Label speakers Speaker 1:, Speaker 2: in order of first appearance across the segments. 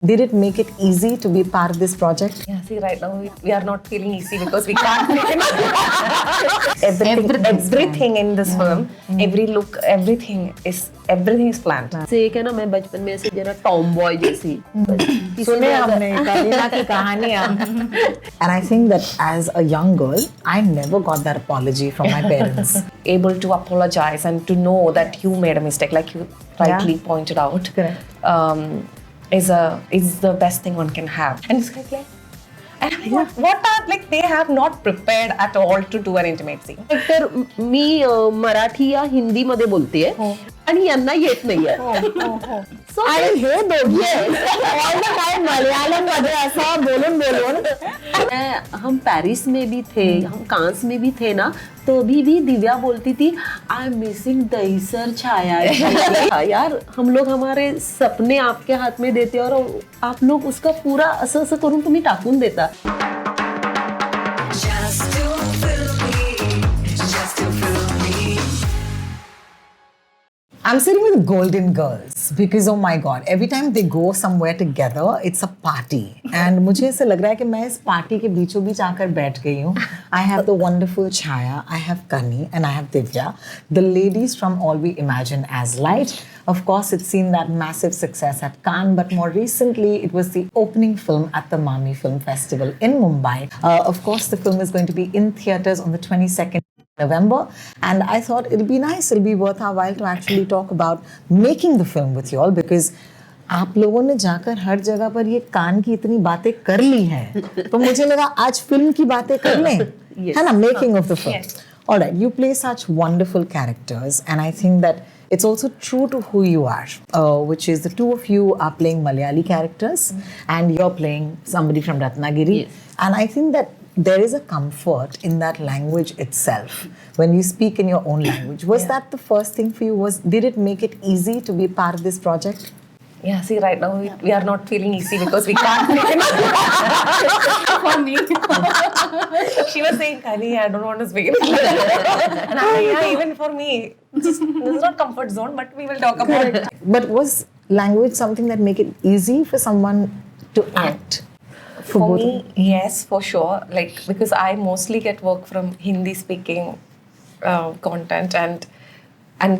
Speaker 1: Did it make it easy to be part of this project?
Speaker 2: Yeah, see, right now we are not feeling easy because we can't everything in this film, every look, everything is planned.
Speaker 3: से एक है ना, मैं बचपन में ऐसे जरा Tom boy जैसी
Speaker 1: सुने हमने करीना की कहानियां. And I think that as a young girl, I never got that apology from my parents.
Speaker 2: Able to apologize and to know that you made a mistake, like you rightly pointed out.
Speaker 1: Correct.
Speaker 2: Is the best thing one can have. And it's like, and I'm like, what are, like, they have not prepared at all to do an intimate scene.
Speaker 3: तर मी मराठी या हिंदी मध्ये बोलतेय आणि यांना येत नाहीये.
Speaker 1: So आणि हे दोघे all the time मलयालम मध्ये असं बोलून
Speaker 3: हम पेरिस में भी थे, हम कांस में भी थे ना, तो अभी भी दिव्या बोलती थी आई एम मिसिंग दहीसर छाया. यार हम लोग हमारे सपने आपके हाथ में देते और आप लोग उसका पूरा असं असं करून तुम्ही टाकून देता.
Speaker 1: I'm sitting with golden girls because oh my god, every time they go somewhere together, it's a party. And मुझे ऐसे लग रहा है कि मैं इस पार्टी के बीचों बीच आकर बैठ गई हूँ. I have the wonderful Chhaya, I have Kani, and I have Divya, the ladies from All We Imagine as Light. Of course, it's seen that massive success at Cannes, but more recently, it was the opening film at the Mami Film Festival in Mumbai. Of course, the film is going to be in theatres on the 22nd November, and I thought it'll be nice, it'll be worth our while to actually talk about making the film with you all, because आप लोगों ने जाकर हर जगह पर ये कान की इतनी बातें कर ली हैं, तो मुझे लगा आज फिल्म की बातें कर लें, है ना, making of the film. All right, you play such wonderful characters, and I think that it's also true to who you are, which is the two of you are playing Malayali characters, and you're playing somebody from Ratnagiri, and I think that there is a comfort in that language itself when you speak in your own language. Was that the first thing for you? Did it make it easy to be part of this project?
Speaker 2: Yeah, see, right now we are not feeling easy because we can't for me. She was saying, Kani, I don't want to speak. And yeah, even for me, this is not comfort zone, but we will talk about it.
Speaker 1: But was language something that make it easy for someone to act?
Speaker 2: For me, yes, for sure. Like, because I mostly get work from Hindi speaking content, and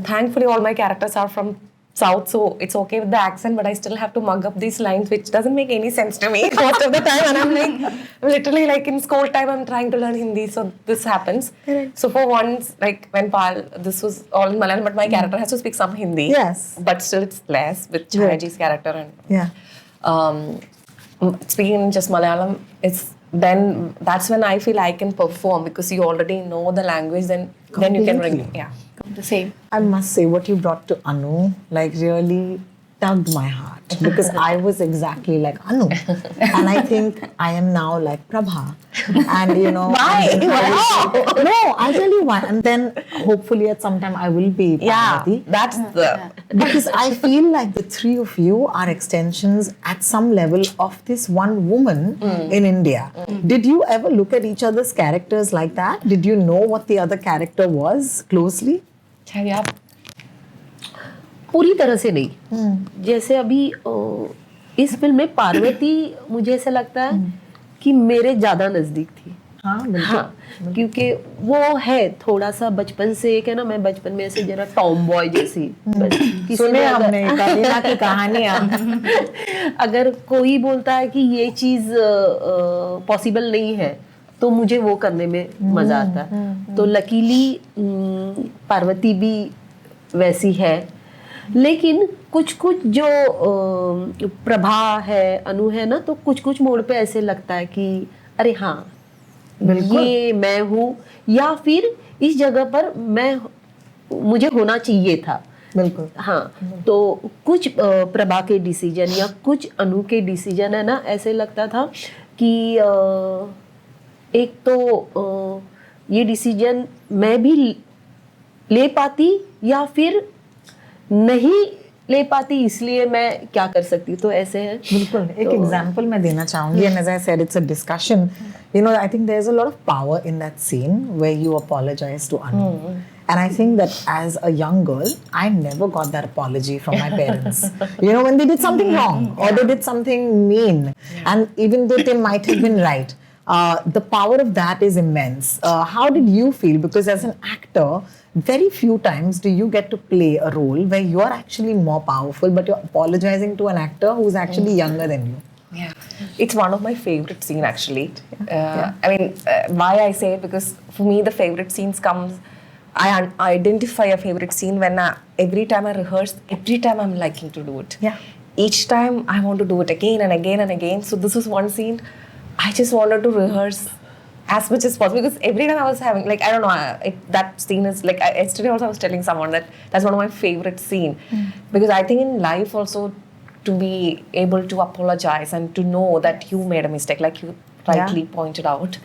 Speaker 2: thankfully all my characters are from South, so it's okay with the accent, but I still have to mug up these lines, which doesn't make any sense to me most of the time. And I'm like, literally, like in school time, I'm trying to learn Hindi, so this happens. So for once, like when this was all in Malayalam, but my character has to speak some Hindi.
Speaker 1: Yes.
Speaker 2: But still it's less with Chayaji's character. And speaking in just Malayalam, then that's when I feel I can perform, because you already know the language, then you can bring it. Yeah. The same.
Speaker 1: I must say, what you brought to Anu, like, really tugged my heart, because I was exactly like Anu, and I think I am now like Prabha, and you know.
Speaker 2: Why?
Speaker 1: No, I'll tell you why, and then hopefully at some time I will be Parvati.
Speaker 2: Yeah, that's the.
Speaker 1: Because I feel like the three of you are extensions at some level of this one woman in India. Did you ever look at each other's characters like that? Did you know what the other character was closely?
Speaker 2: Yeah.
Speaker 3: पूरी तरह से नहीं. जैसे अभी इस film में पार्वती मुझे ऐसा लगता है कि मेरे ज्यादा नजदीक थी. हाँ, क्योंकि वो है थोड़ा सा बचपन से, एक है ना, मैं बचपन में ऐसे जरा टॉम बॉय जैसी.
Speaker 1: सुने हमने करीना की कहानियां.
Speaker 3: अगर कोई बोलता है कि ये चीज पॉसिबल नहीं है, तो मुझे वो करने में मजा आता है. तो लकीली पार्वती भी वैसी है, लेकिन कुछ कुछ जो प्रभा है, अनु है ना, तो कुछ कुछ मोड़ पे ऐसे लगता है कि अरे हाँ, ये मैं हूँ, या फिर इस जगह पर मुझे होना चाहिए था.
Speaker 1: बिल्कुल.
Speaker 3: हाँ, तो कुछ प्रभा के डिसीजन या कुछ अनु के डिसीजन है ना, ऐसे लगता था कि एक तो ये डिसीजन मैं भी ले पाती या फिर नहीं ले पाती, इसलिए मैं क्या कर सकती. तो ऐसे है.
Speaker 1: बिल्कुल. एक एग्जांपल मैं देना चाहूंगी, and as I said, it's a discussion. You know, I think there's a lot of power in that scene where you apologize to Anu, And I think that as a young girl, I never got that apology from my parents. You know, when they did something wrong or they did something mean, and even though they might have been right, the power of that is immense. How did you feel? Because as an actor, very few times do you get to play a role where you're actually more powerful, but you're apologizing to an actor who's actually younger than you.
Speaker 2: Yeah, it's one of my favorite scenes actually. I mean, why I say it, because for me the favorite scenes comes. I identify a favorite scene when every time I rehearse, every time I'm liking to do it.
Speaker 1: Yeah.
Speaker 2: Each time I want to do it again and again and again. So this is one scene I just wanted to rehearse as much as possible, because every time I was having, like, I don't know, that scene is like, yesterday also I was telling someone that that's one of my favorite scene, because I think in life also, to be able to apologize and to know that you made a mistake, like you rightly pointed out,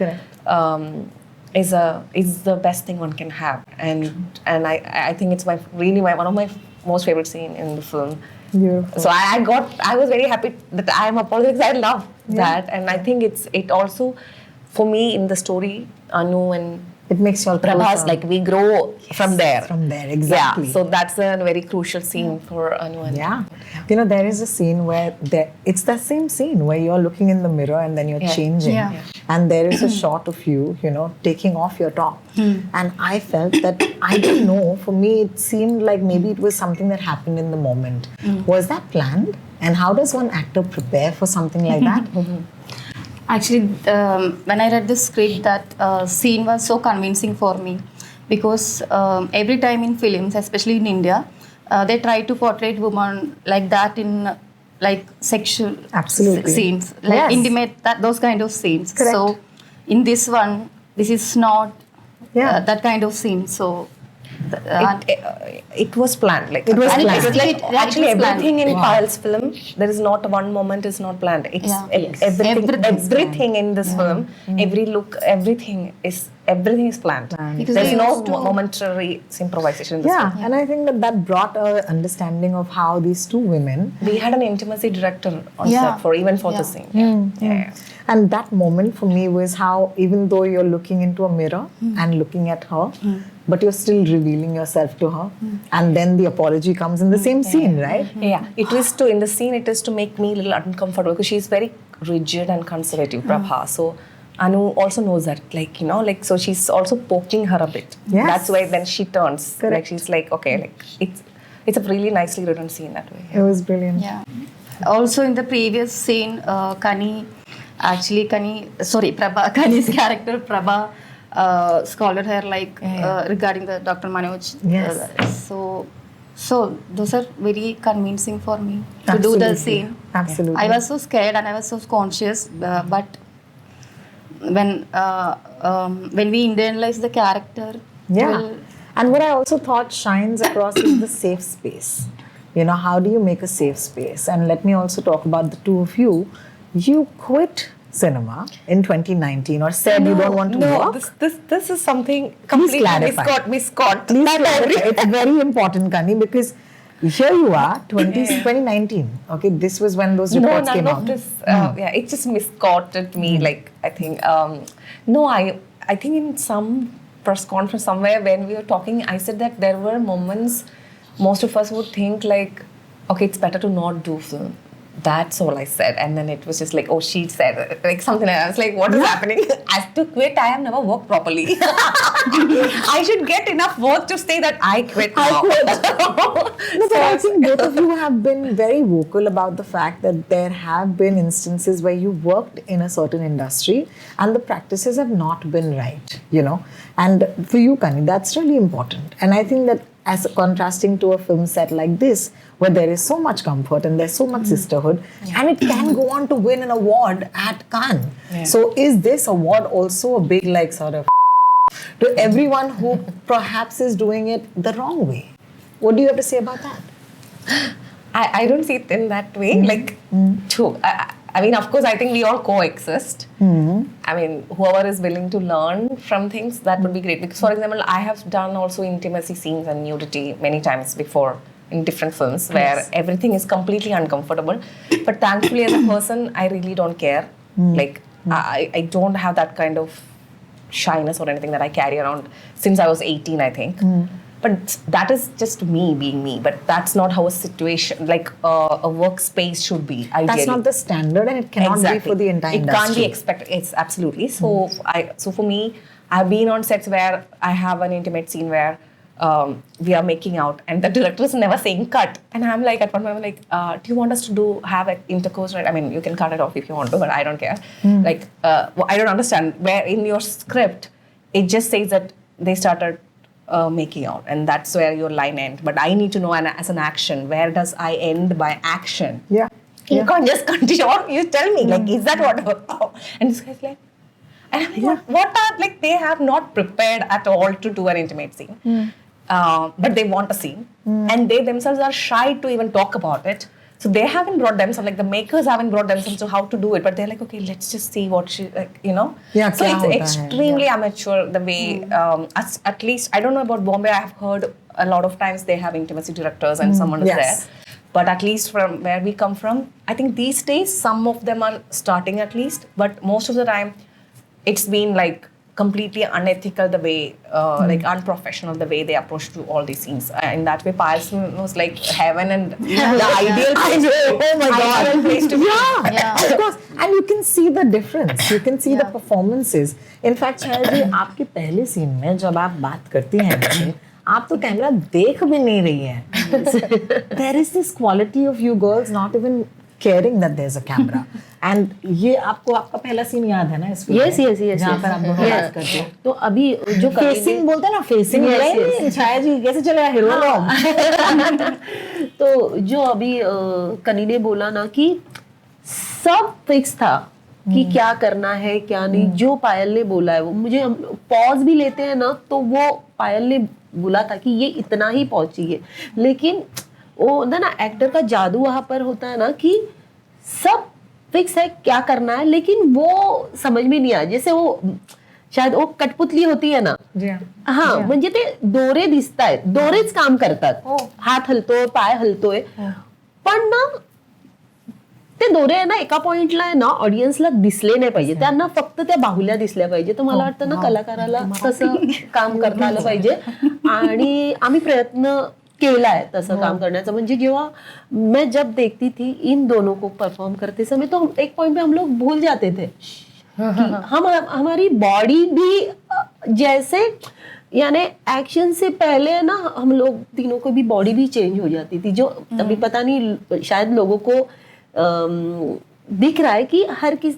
Speaker 2: is the best thing one can have, and I think it's really one of my most favorite scene in the film.
Speaker 1: Beautiful.
Speaker 2: So I was very happy that I am apologizing, because I love that, and I think it also, for me in the story, Anu and
Speaker 1: it makes you all
Speaker 2: Prabhas,
Speaker 1: closer.
Speaker 2: like we grow from there.
Speaker 1: From there, exactly.
Speaker 2: Yeah, so that's a very crucial scene for Anu and
Speaker 1: You know, there is a scene where it's the same scene where you're looking in the mirror and then you're changing.
Speaker 4: Yeah.
Speaker 1: And there is a shot of you, you know, taking off your top. And I felt that, I don't know, for me it seemed like maybe it was something that happened in the moment. Was that planned? And how does one actor prepare for something like that?
Speaker 4: Actually, when I read the script, that scene was so convincing for me, because every time in films, especially in India, they try to portray women like that in like sexual scenes, like intimate, those kind of scenes.
Speaker 1: Correct.
Speaker 4: So in this one, this is not that kind of scene. So
Speaker 2: it was planned. Like
Speaker 1: it was
Speaker 2: and
Speaker 1: planned.
Speaker 2: It was like actually everything in
Speaker 1: Wow.
Speaker 2: Payal's film, there is not one moment is not planned. It's
Speaker 4: Everything's
Speaker 2: everything in this film, every look, everything is planned.
Speaker 4: Because
Speaker 2: There's
Speaker 4: they
Speaker 2: no
Speaker 4: used to-
Speaker 2: momentary improvisation in this film.
Speaker 1: And I think that brought a understanding of how these two women.
Speaker 2: We had an intimacy director on set for the scene. Yeah.
Speaker 1: And that moment for me was how, even though you're looking into a mirror and looking at her, but you're still revealing yourself to her. And then the apology comes in the same scene, right?
Speaker 2: Yeah, it is to, in the scene, it is to make me a little uncomfortable, because she's very rigid and conservative, Prabha. So Anu also knows that, like, you know, like, so she's also poking her a bit.
Speaker 1: Yes.
Speaker 2: That's why then she turns.
Speaker 1: Correct.
Speaker 2: Like, she's like, okay, like, it's a really nicely written scene that way.
Speaker 1: It was brilliant.
Speaker 4: yeah. Also in the previous scene, Kani's character Prabha scolded her like regarding the Dr. Manoj.
Speaker 1: Yes.
Speaker 4: So those are very convincing for me to do the scene.
Speaker 1: Absolutely.
Speaker 4: I was so scared and I was so conscious, but when we internalize the character,
Speaker 1: And what I also thought shines across is the safe space. You know, how do you make a safe space? And let me also talk about the two of you. You quit cinema in 2019, or said you don't want to work.
Speaker 2: This is something completely miscaught.
Speaker 1: Please clarify. It's very important, Kani, because here you are, 2019. Okay, this was when those reports came out.
Speaker 2: None of this. It just misquoted me. Like, I think. I think in some press conference somewhere when we were talking, I said that there were moments most of us would think like, okay, it's better to not do film. That's all I said. And then it was just like, oh, she said like something like that. I was like, what is happening? As to quit, I have never worked properly. I should get enough work to say that I quit now.
Speaker 1: No, but I think both of you have been very vocal about the fact that there have been instances where you worked in a certain industry and the practices have not been right, you know. And for you, Kani, that's really important. And I think that as contrasting to a film set like this, where there is so much comfort and there's so much sisterhood, and it can go on to win an award at Cannes. So is this award also a big like sort of to everyone who perhaps is doing it the wrong way? What do you have to say about that?
Speaker 2: I don't see it in that way. Like, true. I mean, of course, I think we all coexist. I mean, whoever is willing to learn from things, that would be great. Because, for example, I have done also intimacy scenes and nudity many times before in different films where everything is completely uncomfortable. But thankfully, as a person, I really don't care. Like, I don't have that kind of shyness or anything that I carry around since I was 18, I think. But that is just me being me. But that's not how a situation, like a workspace should be, ideally.
Speaker 1: That's not the standard, and it cannot be for the entire industry.
Speaker 2: It can't be expected. It's absolutely. So so for me, I've been on sets where I have an intimate scene where we are making out, and the director is never saying cut, and I'm like, at one point I'm like, do you want us to have an intercourse, right? I mean, you can cut it off if you want to, but I don't care. Like, well, I don't understand where in your script it just says that they started making out, and that's where your line ends. But I need to know, as an action, where does I end by action?
Speaker 1: Yeah.
Speaker 2: You can't just continue. You tell me, like, is that what? And this guy's like, and I'm like, what are, like, they have not prepared at all to do an intimate scene. But they want a scene. And they themselves are shy to even talk about it. So they haven't brought themselves, like the makers haven't brought themselves to how to do it. But they're like, okay, let's just see what she, like, you know.
Speaker 1: Yeah,
Speaker 2: so it's extremely amateur, the way, at least, I don't know about Bombay, I have heard a lot of times they have intimacy directors and someone is there. But at least from where we come from, I think these days, some of them are starting at least. But most of the time, it's been like completely unethical, the way, like unprofessional, the way they approach to all these scenes. In that way, Payal's was like heaven and the ideal place.
Speaker 1: Oh my God.
Speaker 2: Ideal place to be.
Speaker 1: Yeah, of course. And you can see the difference. You can see the performances. In fact, Chhaya ji, आपके पहले scene में जब आप बात करती हैं मुझसे, आप तो कैमरा देख भी नहीं रही हैं. There is this quality of you girls not even caring that there's a camera. And ये आपको आपका पहला सीन याद है ना इस फिल्म में?
Speaker 3: Yes.
Speaker 1: जहाँ पर आप दोनों बात करते हो.
Speaker 3: तो अभी जो
Speaker 1: फेसिंग बोलते हैं ना, फेसिंग. छाया जी कैसे चलेगा हीरो?
Speaker 3: तो जो अभी कनी ने बोला ना कि सब फिक्स था कि क्या करना है क्या नहीं. जो पायल ने बोला है वो मुझे, हम पॉज भी लेते हैं ना तो वो पायल ने बोला था कि ये इतना ही पहुंची है. लेकिन वो ना एक्टर का जादू वहां पर होता है ना कि सब फिक्स है क्या करना है, लेकिन वो समझ में नाही आया. जैसे वो शायद वो कठपुतली होती है ना, हा म्हणजे ते दोरे दिसतायत, दोरेच काम करतात. हात हलतोय, पाय हलतोय, पण ना ते दोरे आहे ना एका पॉइंटला आहे ना ऑडियन्सला दिसले नाही पाहिजे. त्यांना फक्त त्या बाहुल्या दिसल्या पाहिजे. तर मला वाटतं ना कलाकाराला तसं काम करता आलं पाहिजे. आणि आम्ही प्रयत्न केला है तसं काम करण्याचा. म्हणजे जेव्हा मैं जब देखती थी इन दोनों को परफॉर्म करते समय तो एक पॉइंट पे हम लोग भूल जाते थे कि हम हमारी बॉडी भी जैसे, यानी एक्शन से पहले ना हम लोग तीनों को भी बॉडी भी चेंज हो जाती थी. जो अभी पता नहीं शायद लोगों को दिख रहा है की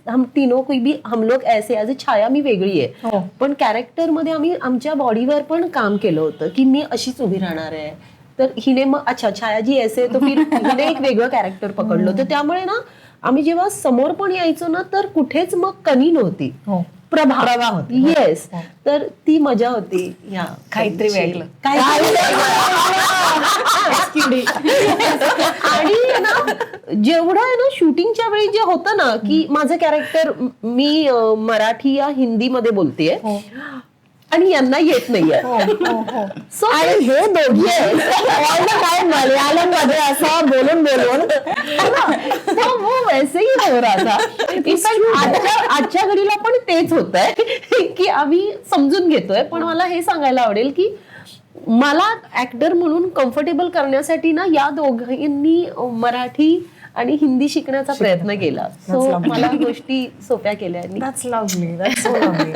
Speaker 3: हम तीनों को भी हम लोग ऐसे ॲज अ छाया मी वेगळी आहे, पण कॅरेक्टर मध्ये आम्ही आमच्या बॉडीवर पण काम केलं होतं की मी अशीच उभी राहणार आहे. तर हिने मग अच्छा छायाजी ऐसे, तो फिर हिने एक वेगळं कॅरेक्टर पकडलं. तर त्यामुळे ना आम्ही जेव्हा समोर पण यायचो ना तर कुठेच मग कनी नव्हती, प्रभा होती. येस, तर ती मजा होती. या
Speaker 2: काहीतरी वेगळं
Speaker 3: आणि ना जेवढं आहे ना शूटिंगच्या वेळी जे होतं ना की माझं कॅरेक्टर मी मराठी या हिंदी मध्ये बोलतेय आणि यांना येत नाहीये. सो
Speaker 1: आणि हे दोघे काय मलयालम मध्ये असं बोलून
Speaker 3: तो वो वैसे ही हो रहा था. आजच्या घडीला पण तेच होत आहे की आम्ही समजून घेतोय. पण मला हे सांगायला आवडेल की मला ऍक्टर म्हणून कम्फर्टेबल करण्यासाठी ना या दोघांनी मराठी आणि हिंदी शिकण्याचा प्रयत्न केला. सो मला गोष्टी सोप्या केल्या.
Speaker 1: That's lovely. That's so lovely.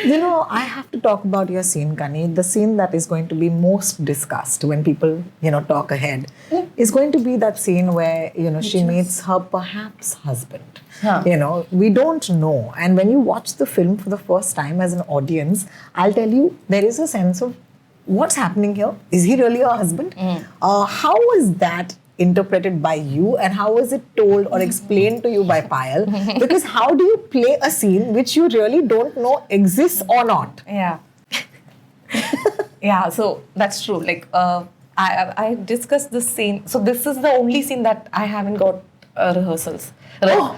Speaker 1: You know, I have to talk about your scene, Kani. The scene that is going to be most discussed when people, you know, talk ahead is going to be that scene where, you know, she meets her perhaps husband. You know, we don't know. And when you watch the film for the first time as an audience, I'll tell you, there is a sense of what's happening here? Is he really her husband? How was that interpreted by you, and how was it told or explained to you by Payal? Because how do you play a scene which you really don't know exists or not?
Speaker 2: Yeah, so that's true. Like I discussed this scene. So this is the only scene that I haven't got rehearsals. Right?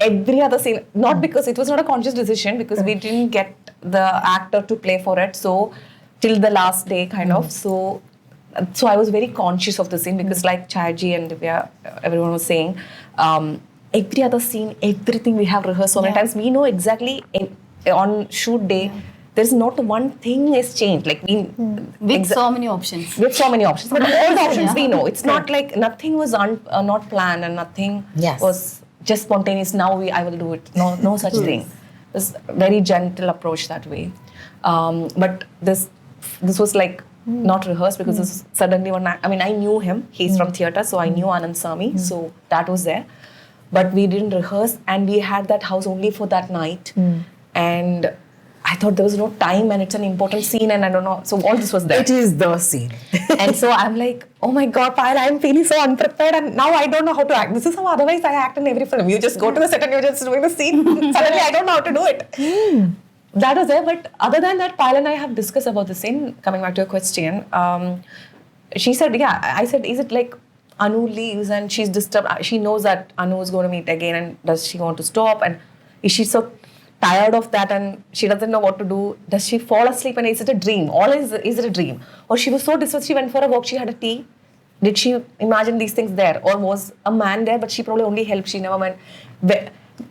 Speaker 2: Every other scene, not because it was not a conscious decision, because we didn't get the actor to play for it. So till the last day, kind of. So I was very conscious of the scene because, like Chhaya and Divya, everyone was saying, every other scene, everything we have rehearsed so many times. We know exactly on shoot day, there's not one thing is changed. Like
Speaker 4: With so many options.
Speaker 2: with so many options, but all the options we know. It's not like nothing was not planned and nothing
Speaker 1: Yes.
Speaker 2: was just spontaneous. Now I will do it. No such thing. It's very gentle approach that way. But this was like not rehearsed because this was suddenly one. I mean, I knew him. He's from theatre, so I knew Anand Sami. So that was there. But we didn't rehearse, and we had that house only for that night. And I thought there was no time, and it's an important scene, and I don't know. So all this was there.
Speaker 1: It is the scene.
Speaker 2: And so I'm like, oh my God, Payal, I'm feeling so unprepared, and now I don't know how to act. This is how otherwise I act in every film. You just go to the set and you're just doing the scene. Suddenly I don't know how to do it. That was there, but other than that, Payal and I have discussed about the scene. Coming back to your question, she said, yeah, I said, is it like Anu leaves and she's disturbed? She knows that Anu is going to meet again, and does she want to stop? And is she so tired of that and she doesn't know what to do? Does she fall asleep and is it a dream? Is it a dream? Or she was so distressed, she went for a walk, she had a tea. Did she imagine these things there? Or was a man there, but she probably only helped, she never went.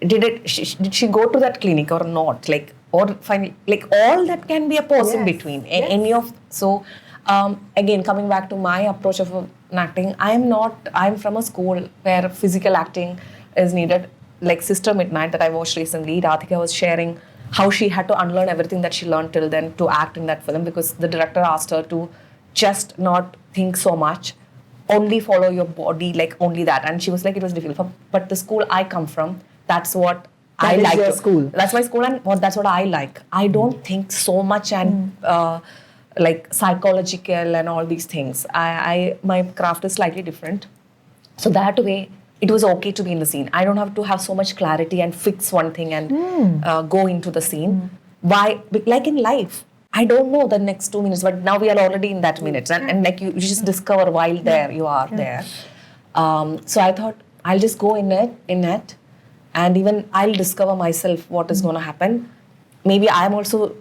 Speaker 2: Did she go to that clinic or not? Like, or finally, like all that can be a pause in between. Any of, so again, coming back to my approach of acting, I'm from a school where physical acting is needed. Like Sister Midnight that I watched recently, Radhika was sharing how she had to unlearn everything that she learned till then to act in that film, because the director asked her to just not think so much, only follow your body, like only that. And she was like, it was difficult. But the school I come from, that's what I
Speaker 1: That is
Speaker 2: like.
Speaker 1: your school.
Speaker 2: That's my school, and that's what I like. I don't think so much and like psychological and all these things. My craft is slightly different. So that way, it was okay to be in the scene. I don't have to have so much clarity and fix one thing and go into the scene. Why? Like in life, I don't know the next 2 minutes, but now we are already in that minutes. And like you just discover while there, you are there. So I thought, I'll just go in it. And even I'll discover myself what is going to happen. Maybe I'm also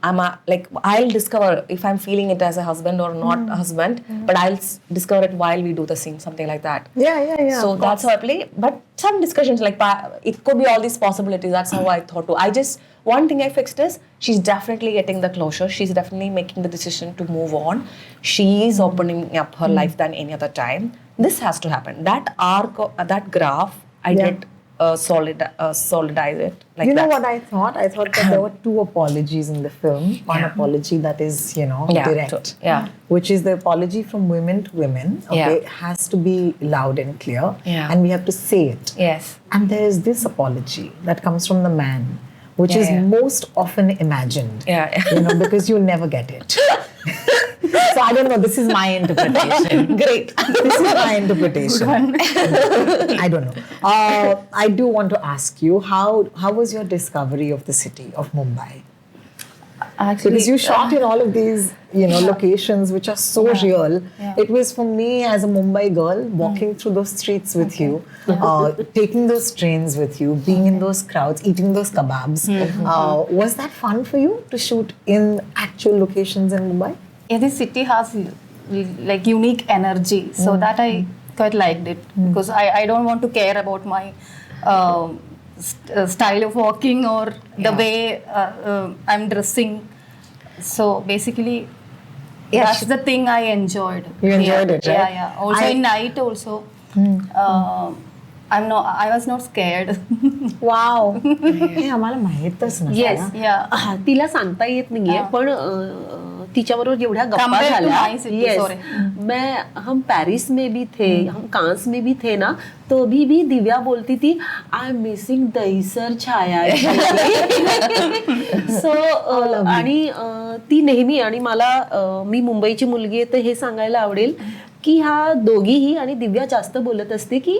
Speaker 2: I'll discover if I'm feeling it as a husband or not a husband, but I'll discover it while we do the scene, something like that.
Speaker 1: Yeah.
Speaker 2: So that's how I play. But some discussions, like it could be all these possibilities. That's how I thought too. One thing I fixed is she's definitely getting the closure. She's definitely making the decision to move on. She's opening up her life than any other time. This has to happen. That arc, that graph, I did solidize it. Like
Speaker 1: you know
Speaker 2: that.
Speaker 1: what I thought? I thought that there were two apologies in the film. One apology that is, direct. Which is the apology from women to women. Okay, it has to be loud and clear. And we have to say it.
Speaker 2: Yes.
Speaker 1: And there is this apology that comes from the man, which is most often imagined. Because you'll never get it. So I don't know. This is my interpretation.
Speaker 2: Great.
Speaker 1: This is my interpretation. I don't know. I do want to ask you, how was your discovery of the city of Mumbai?
Speaker 4: Actually,
Speaker 1: Because you shot in all of these, locations which are so real. It was for me as a Mumbai girl, walking through those streets with you, taking those trains with you, being in those crowds, eating those kebabs. Was that fun for you to shoot in actual locations in Mumbai?
Speaker 4: Yeah, this city has like unique energy, so that I quite liked it because I don't want to care about my style of walking or the way I'm dressing. So basically, that's the thing I enjoyed.
Speaker 1: You enjoyed it, right?
Speaker 4: Yeah. Also in night also, I was not scared.
Speaker 1: Wow. हे आम्हाला माहीतच नव्हतं.
Speaker 4: Yes, yeah.
Speaker 3: तिला सांगता येत नाहीये पण तिच्याबरोबर जेवढ्या गप्पा
Speaker 4: Compared to
Speaker 3: झाल्या
Speaker 4: my city, sorry.
Speaker 3: हम पेरिस में भी थे हम कांस में भी थे ना तो अभी भी दिव्या बोलती थी आई एम मिसिंग दहीसर छाया सो आणि ती नेहमी आणि मला मी मुंबईची मुलगी आहे तर हे सांगायला आवडेल की ह्या दोघीही आणि दिव्या जास्त बोलत असते की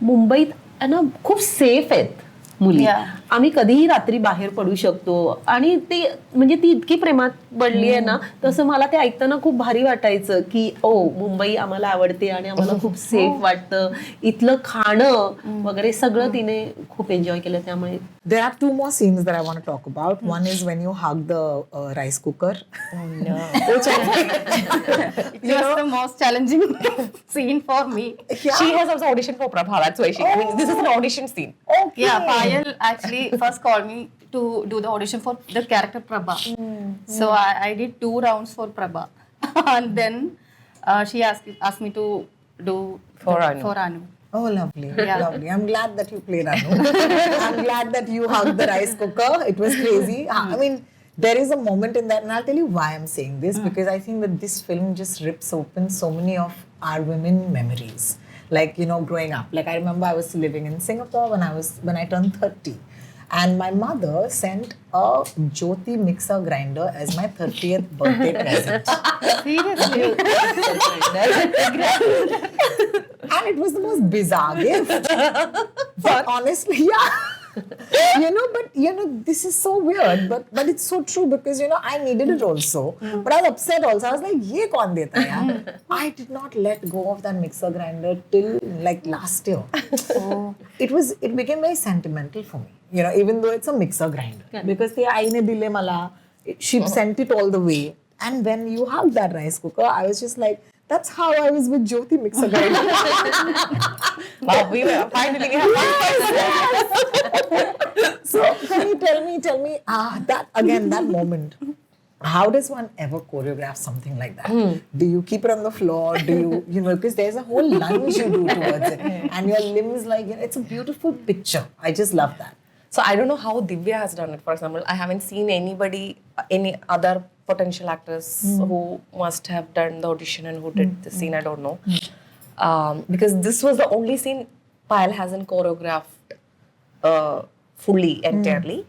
Speaker 3: मुंबईत ना खूप सेफ आहेत मुली आम्ही कधीही रात्री बाहेर पडू शकतो आणि ते म्हणजे ती इतकी प्रेमात पडली आहे ना तसं मला ते ऐकताना खूप भारी वाटायचं की मुंबई आम्हाला आवडते आणि आम्हाला खूप सेफ वाटतं इथलं खाणं वगैरे सगळं तिने खूप एन्जॉय केलं त्यामुळे
Speaker 1: There are two more scenes that I want to talk about. One is when you hug the rice cooker.
Speaker 4: Oh no. It was the most challenging scene for me.
Speaker 2: She has also auditioned for Prabha. That's why this is an audition scene.
Speaker 1: Okay.
Speaker 4: Yeah, Payal actually first called me to do the audition for the character Prabha. So I did 2 rounds for Prabha, and then she asked me to do
Speaker 2: For Anu.
Speaker 4: For Anu.
Speaker 1: Oh, lovely,
Speaker 4: Yeah.
Speaker 1: lovely. I'm glad that you played Anu. I'm glad that you hugged the rice cooker. It was crazy. I mean, there is a moment in that, and I'll tell you why I'm saying this, because I think that this film just rips open so many of our women memories. Like, you know, growing up. Like, I remember I was living in Singapore when I turned 30. And my mother sent a Jyoti mixer grinder as my 30th birthday present.
Speaker 4: Seriously.
Speaker 1: And it was the most bizarre gift. But honestly, yeah. This is so weird, but it's so true, because I needed it also. But I was upset also. I was like, "Ye kaun deta hai yaar?" I did not let go of that mixer grinder till like last year. It became very sentimental for me. Even though it's a mixer grinder, because the aine dile mala, she sent it all the way. And when you hugged that rice cooker, I was just like, that's how I was with Jyoti mixer grinder.
Speaker 2: Wow, we were finally
Speaker 1: So can you tell me, that moment, how does one ever choreograph something like that? Do you keep it on the floor? Do you, because there's a whole lunge you do towards it, and your limbs, like, it's a beautiful picture. I just love that.
Speaker 2: So I don't know how Divya has done it. For example, I haven't seen any other potential actors who must have done the audition and who did the scene. I don't know. Because this was the only scene Payal hasn't choreographed fully, entirely.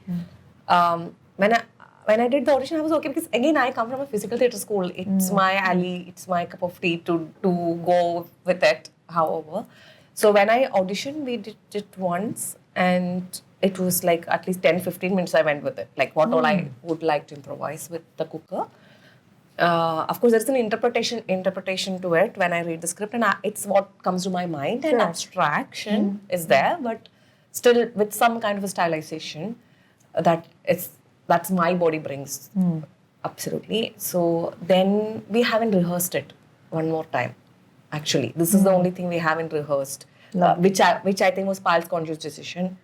Speaker 2: When I did the audition, I was okay, because again, I come from a physical theatre school. It's my alley, it's my cup of tea to go with it, however. So when I auditioned, we did it once, and it was like at least 10-15 minutes I went with it. Like what all I would like to improvise with the cooker. Of course, there's an interpretation to it when I read the script, and it's what comes to my mind, and abstraction is there, but still with some kind of a stylization that's my body brings. Absolutely. So then we haven't rehearsed it one more time. Actually, this is the only thing we haven't rehearsed. Which I think was Payal's conscious decision.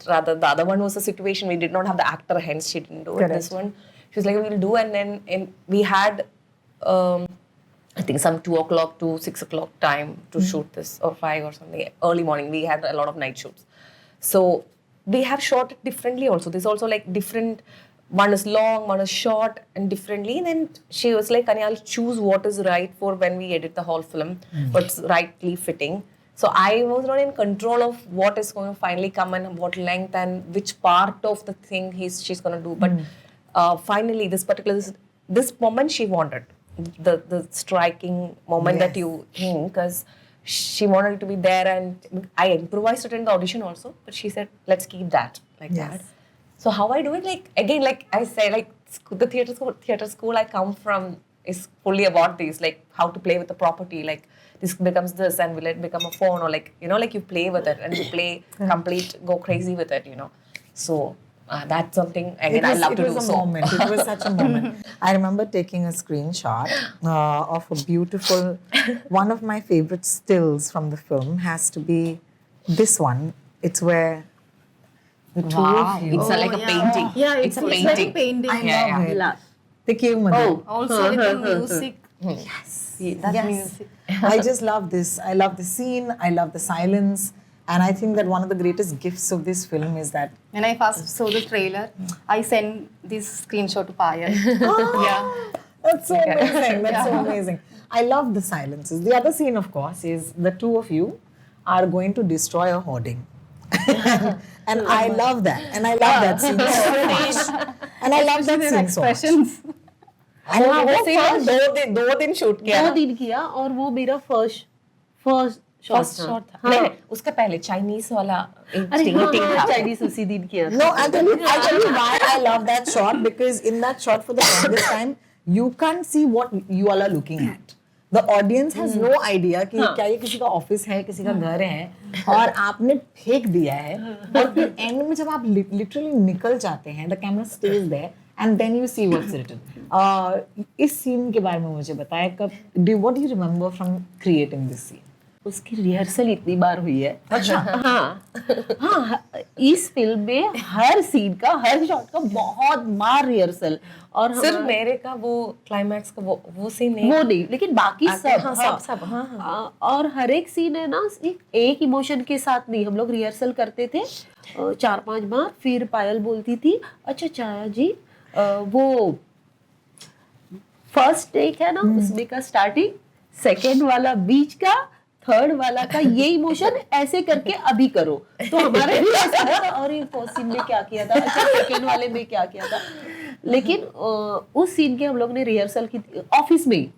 Speaker 2: Rather, the other one was a situation we did not have the actor, hence she didn't do it. This one, she was like, we'll do, and then we had, I think, some 2 o'clock to 6 o'clock time to shoot this, or 5 or something, early morning. We had a lot of night shoots. So we have shot it differently also. There's also like different, one is long, one is short, and differently. And then she was like, Kani, I'll choose what is right for when we edit the whole film, what's rightly fitting. So I was not in control of what is going to finally come and what length and which part of the thing she's going to do. But finally, this moment she wanted, the striking moment that you think, because she wanted it to be there, and I improvised it in the audition also. But she said, let's keep that like that. So how I do it, like again, like I say, like the theatre school I come from is fully about these, like how to play with the property, like this becomes this, and will it become a phone, or like, like you play with it and you play go crazy with it, So that's something again I love to do.
Speaker 1: It was a moment. It was such a moment. I remember taking a screenshot of a beautiful, one of my favorite stills from the film has to be this one. It's where the two of you.
Speaker 2: It's like a painting.
Speaker 4: Yeah,
Speaker 2: it's a painting.
Speaker 4: like a painting.
Speaker 1: I love it. The cave mother.
Speaker 4: Also with the music.
Speaker 1: Yes.
Speaker 4: That music.
Speaker 1: I just love this. I love the scene. I love the silence. And I think that one of the greatest gifts of this film is that
Speaker 4: When I first saw the trailer, I sent this screenshot to Payal. Yeah.
Speaker 1: That's so amazing. That's so amazing. I love the silences. The other scene, of course, is the two of you are going to destroy a hoarding. And I love that. And I love that scene so much. And I love that scene so much.
Speaker 2: वो scene 2 दिन shoot किया
Speaker 3: 2 दिन किया, और वो मेरा first
Speaker 2: shot था। नहीं, उसका पहले चाइनीज वाला
Speaker 3: चाइनीज उसी दिन किया।
Speaker 1: No, I'll tell you why I love that shot, because in that shot for the longest time you can't see what you all are looking at. The audience has no idea कि क्या ये किसी का office है, किसी का घर है, और आपने फेंक दिया है, और फिर एंड में जब आप लिटरली निकल जाते हैं, the camera stays there and then you see what's written. इस सीन के बारे में मुझे बताया, what do you remember from creating this scene?
Speaker 3: उसकी रिहर्सल इतनी बार हुई है। अच्छा हाँ हाँ, इस फिल्म में हर सीन का, हर शॉट का बहुत बार रिहर्सल। और
Speaker 2: सिर्फ मेरे का वो क्लाइमैक्स का वो सीन नहीं,
Speaker 3: वो नहीं, लेकिन बाकी सब
Speaker 2: हाँ, सब हाँ हाँ।
Speaker 3: और हर एक सीन है ना एक इमोशन के साथ नहीं, हम लोग रिहर्सल करते थे 4-5 बार। फिर पायल बोलती थी, अच्छा छाया जी वो फर्स्ट टेक है ना उसमें का स्टार्टिंग, सेकेंड वाला बीच का, थर्ड वाला का ये इमोशन ऐसे करके अभी करो। तो हमारे लिए ऐसा था, अरे फर्स्ट सीन में क्या किया था, अच्छा सेकेंड वाले में क्या किया था। लेकिन उस सीन के हम लोग ने रिहर्सल की ऑफिस में ही।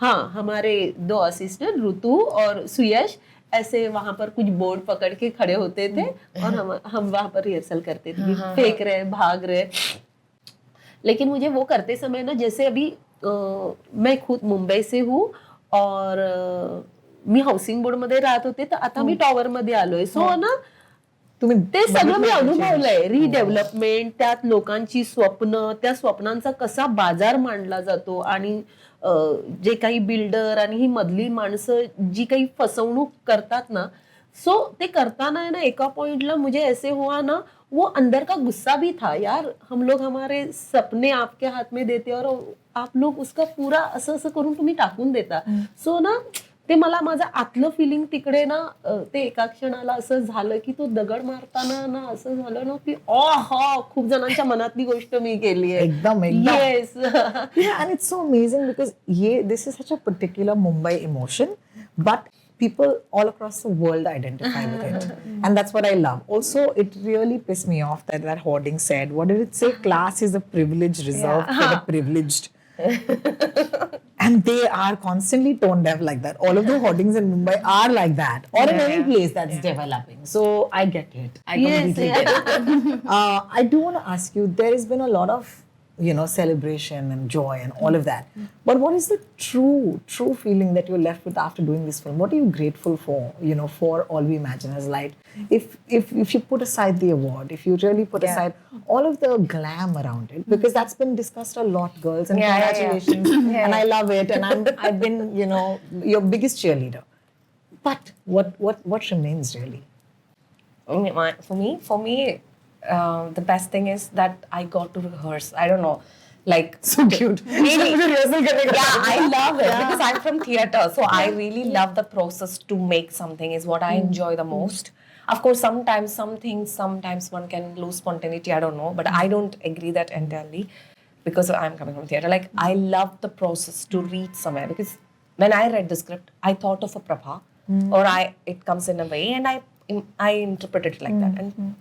Speaker 3: हाँ, हमारे 2 असिस्टेंट ऋतु और सुयश ऐसे वहां पर कुछ बोर्ड पकड़ के खड़े होते थे और हम वहां पर रिहर्सल करते थे, फेंक रहे, भाग रहे। लेकिन मुझे वो करते समय ना, जैसे अभी मैं खुद मुंबई से हूँ और मी हाऊसिंग बोर्ड मध्ये राहत होते, तर आता मी टॉवर मध्ये आलोय. सो ना
Speaker 1: तुम्ही
Speaker 3: ते सगळं मी अनुभवलंय. रिडेव्हलपमेंट, त्यात लोकांची स्वप्न, त्या स्वप्नांचा कसा बाजार मांडला जातो आणि जे काही बिल्डर आणि ही मधली माणसं जी काही फसवणूक करतात ना, सो ते करताना है ना, एका पॉइंटला मुझे ऐसे हुआ ना, वो अंदर का गुस्सा भी था, यार हम लोग हमारे सपने आपके हाथ में देते और आप लोग उसका पूरा असं असं करून तुम्ही टाकून देता. सो ना ते मला माझं आतलं फिलिंग तिकडे ना ते एका क्षणाला असं झालं की तो दगड मारताना ना असं झालं ना की खूप जणांच्या मनातली गोष्ट मी केली आहे.
Speaker 1: एकदम
Speaker 3: yes.
Speaker 1: Yeah, and it's so amazing because this is such a particular Mumbai emotion, but people all across the world identify with it, and that's what I love. Also, it really pissed me off that hoarding said, what did it say? Class is a privilege reserved for the privileged. And they are constantly tone deaf like that. All of the hoardings in Mumbai are like that, or in any place that's developing. So I get it. I completely get it. I do want to ask you, there has been a lot of, celebration and joy and all of that. But what is the true feeling that you're left with after doing this film? What are you grateful for, for All We Imagine as Light? If you put aside the award, if you really put aside all of the glam around it, because that's been discussed a lot, girls, and congratulations, and I love it, and I've been, your biggest cheerleader. But what remains really?
Speaker 2: For me, the best thing is that I got to rehearse. I don't know, like
Speaker 1: So cute.
Speaker 2: yeah, I love it because I'm from theater, so I really love the process to make something is what I enjoy the most. Of course, sometimes one can lose spontaneity. I don't know, but I don't agree that entirely because I'm coming from theater. Like I love the process to reach somewhere because when I read the script, I thought of a prabha, or it comes in a way, and I interpret it like that. And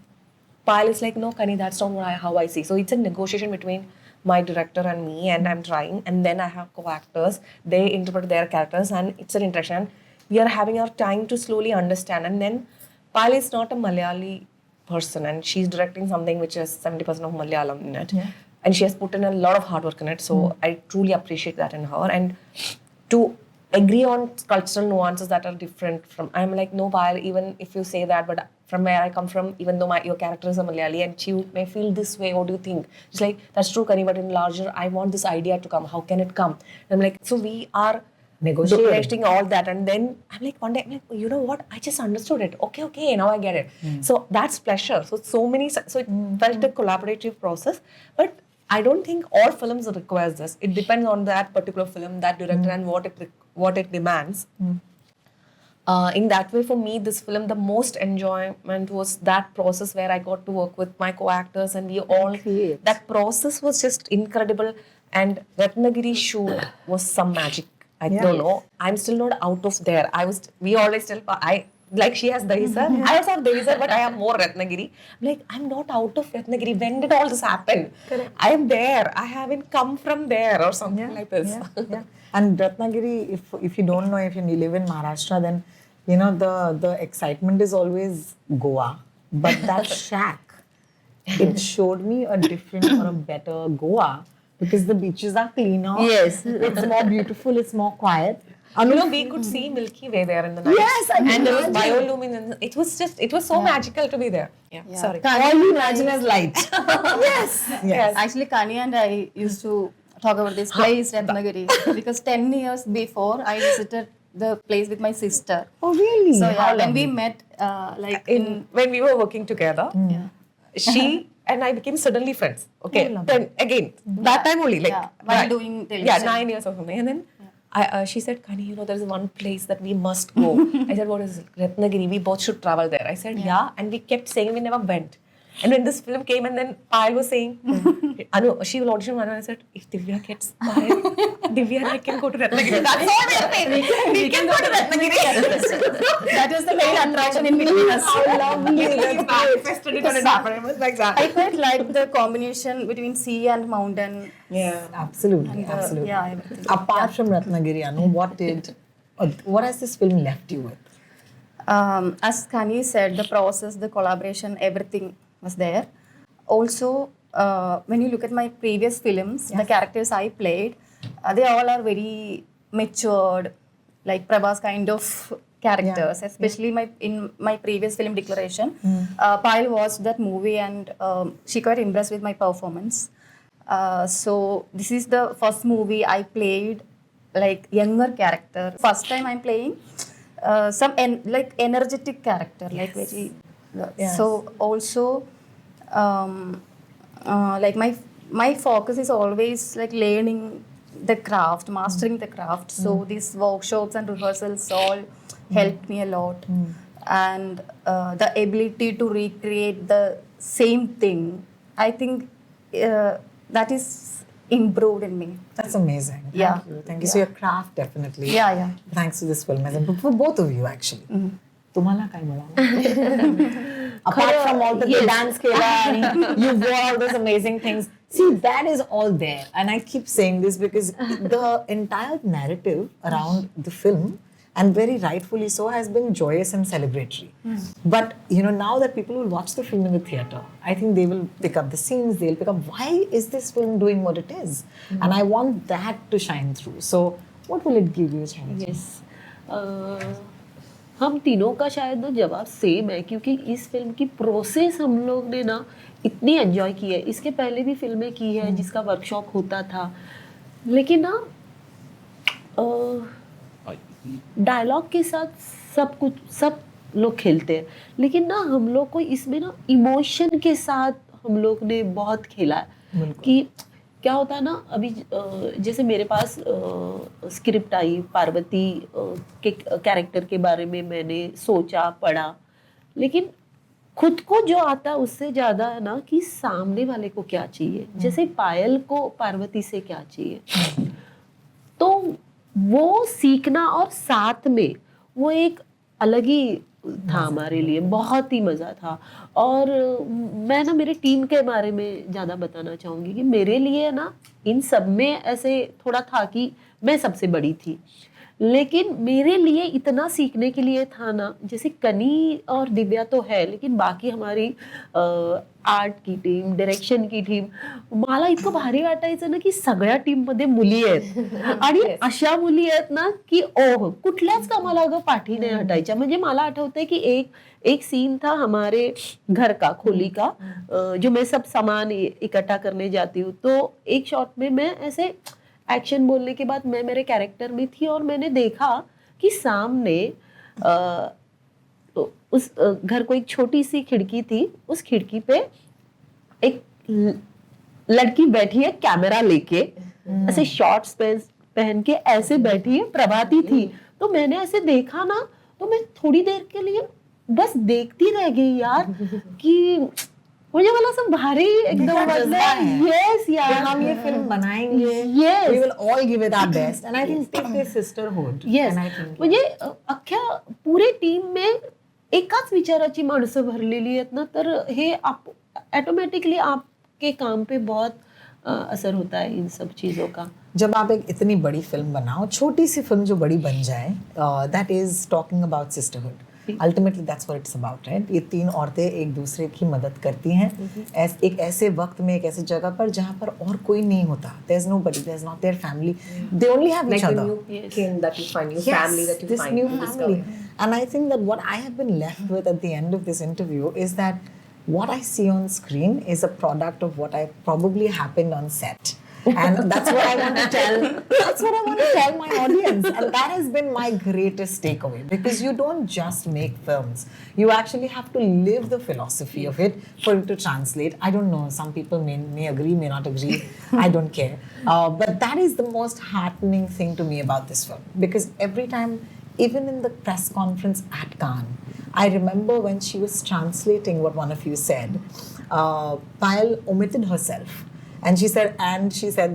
Speaker 2: Pyle is like, no, Kani, that's not how I see. So it's a negotiation between my director and me, and I'm trying. And then I have co-actors. They interpret their characters, and it's an interaction. We are having our time to slowly understand. And then Pyle is not a Malayali person, and she's directing something which is 70% of Malayalam in it. And she has put in a lot of hard work in it. So I truly appreciate that in her. And to agree on cultural nuances that are different from, I'm like, no, Pyle, even if you say that, but from where I come from, even though your character is a Malayali and she may feel this way, what do you think? She's like, that's true, Kani, but in larger, I want this idea to come. How can it come? And I'm like, so we are negotiating all that. And then I'm like, one day, I'm like, you know what? I just understood it. Okay, now I get it. So that's pleasure. So it felt a collaborative process. But I don't think all films requires this. It depends on that particular film, that director, and what it demands. In that way, for me, this film, the most enjoyment was that process where I got to work with my co-actors, and we all
Speaker 1: create.
Speaker 2: That process was just incredible. And Ratnagiri shoot was some magic. I don't know. I'm still not out of there. We always tell, like she has Dahisar. I also have Dahisar, but I have more Ratnagiri. I'm like, I'm not out of Ratnagiri. When did all this happen? Correct. I am there. I haven't come from there or something like this.
Speaker 1: Yeah. And Ratnagiri, if you don't know, if you live in Maharashtra, then the excitement is always Goa. But that shack, it showed me a different or a better Goa because the beaches are cleaner.
Speaker 3: Yes.
Speaker 1: It's more beautiful, it's more quiet.
Speaker 2: We could see Milky Way there in the night.
Speaker 1: Yes,
Speaker 2: and there was bioluminescence. It was so magical to be there. Yeah. Sorry.
Speaker 1: All you imagine is light. Yes.
Speaker 4: Actually, Kani and I used to talk about this place, Ratnagiri, because 10 years before I visited the place with my sister.
Speaker 1: Oh, really?
Speaker 4: So
Speaker 1: How
Speaker 4: yeah, when we
Speaker 1: lovely.
Speaker 4: met, like
Speaker 2: When we were working together,
Speaker 4: yeah.
Speaker 2: she and I became suddenly friends. Okay,
Speaker 1: Oh, lovely.
Speaker 2: then again that time only, like
Speaker 4: Yeah, while doing television.
Speaker 2: yeah, 9 years or something, and then. She said, Kani, there's one place that we must go. I said, what is it? Ratnagiri, we both should travel there. I said, yeah. And we kept saying we never went. And when this film came and then Payal was saying, Anu, she will audition Anu. I said, if Divya gets Payal, Divya and I can go to Ratnagiri. That's all we are saying. We can go to Ratnagiri.
Speaker 4: That was the main attraction in between us.
Speaker 1: How lovely.
Speaker 2: We manifested it and it happened. It was like that.
Speaker 4: I quite like the combination between sea and mountain.
Speaker 2: Yeah.
Speaker 1: Absolutely, absolutely.
Speaker 4: Yeah, everything.
Speaker 1: Apart from Ratnagiri, Anu, what has this film left you with?
Speaker 4: As Kani said, the process, the collaboration, everything was there. Also, when you look at my previous films, the characters I played, they all are very matured, like Prabhas kind of characters. Especially in my previous film Declaration, Payal watched that movie and she got impressed with my performance. So this is the first movie I played like younger character. First time I'm playing some like energetic character, like very. So also, like my focus is always like learning the craft, mastering the craft. So these workshops and rehearsals all helped me a lot, and the ability to recreate the same thing, I think that is improved in me.
Speaker 1: That's amazing.
Speaker 4: Yeah.
Speaker 1: Thank you. Thank you. So your craft definitely.
Speaker 4: Yeah.
Speaker 1: Thanks to this film has improved for both of you actually. तुम्हाला काय बोलावं? Apart from all the dance केला, you wore all those amazing things. See, that is all there, and I keep saying this because the entire narrative around the film, and very rightfully so, has been joyous and celebratory. But now that people will watch the film in the theater, I think they will pick up the scenes. They'll pick up why is this film doing what it is, and I want that to shine through. So, what will it give you, Chhaya?
Speaker 3: Yes. हम तीनों का शायद ना जवाब same है, क्योंकि इस film की प्रोसेस हम लोग ने ना इतनी एंजॉय की है. इसके पहले भी फिल्में की है जिसका वर्कशॉप होता था, लेकिन ना डायलॉग के साथ सब लोग खेलते हैं, लेकिन ना हम लोग को इसमें ना इमोशन के साथ हम लोग ने बहुत खेला है. कि क्या होता है ना, अभी जैसे मेरे पास स्क्रिप्ट आई, पार्वती के कैरेक्टर के बारे में मैंने सोचा, पढ़ा, लेकिन खुद को जो आता है उससे ज़्यादा है ना कि सामने वाले को क्या चाहिए. जैसे पायल को पार्वती से क्या चाहिए, तो वो सीखना और साथ में वो एक अलग ही था हमारे लिए, बहुत ही मज़ा था. और मैं ना मेरे टीम के बारे में ज़्यादा बताना चाहूँगी कि मेरे लिए ना इन सब में ऐसे थोड़ा था कि मैं सबसे बड़ी थी, लेकिन मेरे लिए इतना सीखने के लिए था ना. जैसे कनी और दिव्या तो है, लेकिन बाकी हमारी आर्ट की टीम, डायरेक्शन की टीम, मला इतकं भारी वाटायचं ना की सगळ्या टीममध्ये मुली आहेत आणि अशा मुली आहेत ना की ओह, कुठल्याच कामाला अगं पाठी नाही हटायच्या. म्हणजे मला आठवतंय की एक सीन था हमारे घर का, खोली का, जो मैं सब सामान इकट्ठा करने जाती हूँ, तो एक शॉट में मैं ऐसे एक्शन बोलने के बाद मैं मेरे कैरेक्टर में थी और मैंने देखा कि सामने उस घर को एक छोटी सी खिड़की थी, उस खिड़की पे एक लड़की बैठी है कैमरा लेके, ऐसे शॉर्ट्स पहन के ऐसे बैठी है, प्रभाती थी. तो मैंने ऐसे देखा ना, तो मैं थोड़ी देर के लिए बस देखती रह गई यार कि मुझे वाला सब भारी एकदम यस यार,
Speaker 1: हम ये फिल्म बनाएंगे, we will all give it our best, and I think take this sisterhood.
Speaker 3: Yes. म्हणजे अख्ख्या पुरे टीम में एकाच विचाराची माणसं भरलेली आहेत ना, तर हे ऑटोमेटिकली आपके काम पे बहुत असर होता है इन सब चीज़ों का.
Speaker 1: जब आप एक इतनी बड़ी फिल्म बनाओ, छोटी सी फिल्म जो बड़ी बन जाए, that is talking about sisterhood. Ultimately that's what it's about, right? ये तीन औरतें एक दूसरे की मदद करती हैं एक ऐसे वक्त में, एक ऐसी जगह पर जहाँ पर और कोई नहीं होता. There's nobody, there's not their family. They only have each other.
Speaker 2: Like the new kin that you find, new family that you
Speaker 1: this
Speaker 2: find.
Speaker 1: new family. And I think that what I have been left with at the end of this interview is that what I see on screen is a product of what I probably happened on set. And that's what I want to tell. That's what I want to tell my audience, and that has been my greatest takeaway. Because you don't just make films; you actually have to live the philosophy of it for it to translate. I don't know. Some people may agree, may not agree. I don't care. But that is the most heartening thing to me about this film, because every time, even in the press conference at Cannes, I remember when she was translating what one of you said, Payal omitted herself. And she said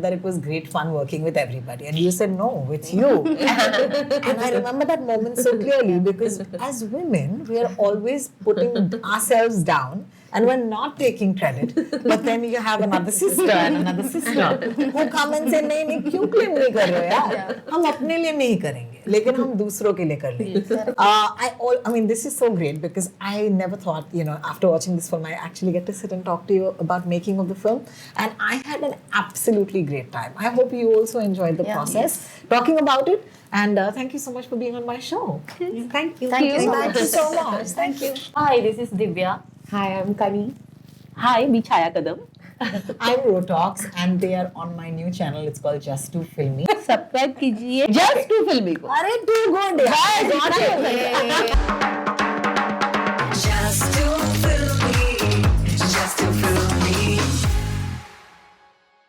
Speaker 1: that it was great fun working with everybody. And you said, no, with you. And I remember that moment so clearly, because as women, we are always putting ourselves down and we're not taking credit. But then you have another sister and another sister who come and say, नहीं, क्यों claim नहीं कर रहे हो यार? हम अपने लिए नहीं करेंगे, लेकिन हम दूसरों के लिए कर लेंगे. I mean, this is so great, because I never thought, after watching this film, I actually get to sit and talk to you about making of the film. And I had an absolutely great time. I hope you also enjoyed the process talking about it. And thank you so much for being on my show.
Speaker 3: Thank you.
Speaker 4: Thank you
Speaker 1: Thank you so much. Thank you.
Speaker 3: Hi, this is Divya.
Speaker 2: Hi, I'm Kani.
Speaker 3: Hi, me Chhaya Kadam.
Speaker 1: I'm Rotox, and they are on my new channel. It's called Just to Filmy.
Speaker 3: Subscribe कीजिए Just to Filmy को.
Speaker 1: अरे too good.
Speaker 3: Guys,